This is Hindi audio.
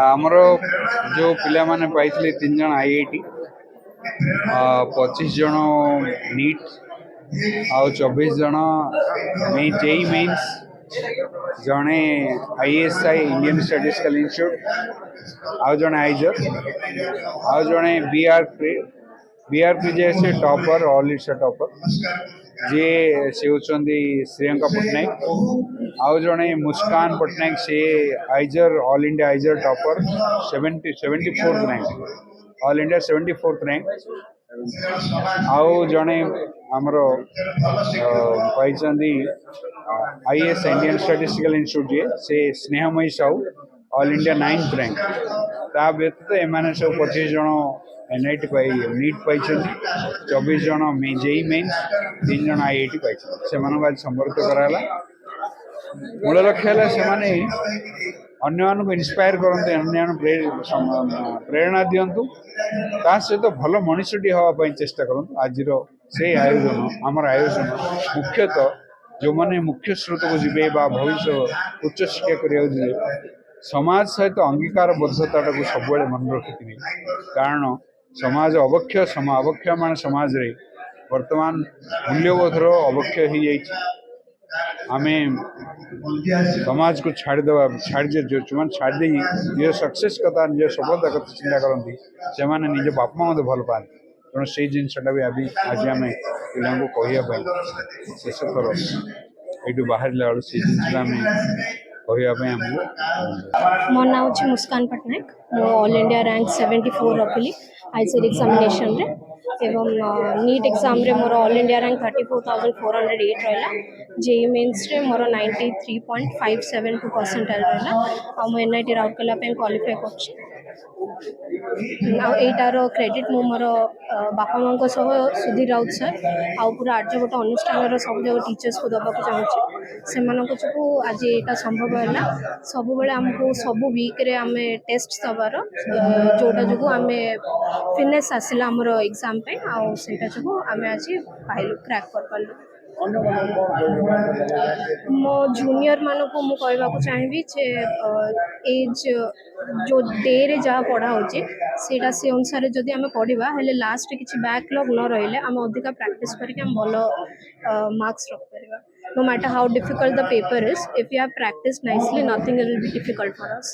आमर जो पिला माने पाइथिले 3 जन आईआईटी 25 जन नीट आउ 24 जन जेई मेन्स जड़े आईएसआई इंडियन स्टैटिस्टिकल इंस्टीट्यूट आउ जड़े आइजर आउ जड़े बीआरपी जे से टॉपर ऑल इंडिया टॉपर जे से होचंदी श्रियंका पटनायक आउ जड़े मुस्कान पटनायक से IISER all India IISER topper 74th rank all India 74th rank आउ जड़े आमर पाई आईएएस इंडियन स्टैटिस्टिकल इंस्टीट्यूट से Snehamayee Sahu all India 9th rank ता व्यतीत एमाने सब 25 जन एनआईटी पाई नीट पाई 24 जन जेई मेन्स 3 जन आईआईटी पाई से आज संबर्धित कराला मूल लक्ष्य है अन्य इन्स्पायर करते अन्य प्रेरणा दिंतु ता सहित भल मनुष्यटी हाँपाई चेष्टा करूँ आज से आयोजन आमर आयोजन मुख्यतः जो मैंने मुख्य स्रोत को जी भविष्य उच्च शिक्षा करने समाज सहित अंगीकार बद्धता को सब मन रखी कारण समाज अवक्षय अवक्षय मान समाज रे वर्तमान मूल्यबोधर अवक्षय हो जाए आमे समाज को छाड़ जो छाड़ दे निज सक्सेस कथा निज सफलता कथा चिंता करती से मैंने निज बापा मत भल पाती तेणु से जिनसा भी आज आम पिला कहवाई शेष थर ये बाहर बेलू से जिन मो ना हूँ मुस्कान पटनायक मो ऑल इंडिया रैंक 74 रखिली आईसीआर एग्जामिनेशन रे एवं नीट एग्जाम रे मोर ऑल इंडिया रैंक 34,408 रहा जेई मेन्स रे मोर 93.572 परसेंटाइल रहा आ मो एनआईटी राउरकेला क्वालिफाई कर क्रेडिट मो मोर बापा माँ सुधीर राउत सर आ पूरा आर्यभट्ट अनुष्ठान सब जगह टीचर्स को दबा चाहूँगी से जो आज यहाँ संभव है सब बेले आमको सब वीक रे आमे टेस्ट दबार जोटा जो आम फिटनेस आसला आमर एग्जाम पे आईटा जो आम आज पाइलु क्रैक कर पालु मो जूनियर मानक मु कहवाक चाहिए जे एज जो डे रे जहाँ पढ़ा होचे सेटा से अनुसार जदि आम पढ़ा हेले लास्ट किसी बैकलॉग न रहिले आम अधिका प्रैक्टिस करके आम भल मार्क्स रख परिबा no matter how difficult the paper is if you have practiced nicely nothing will be difficult for us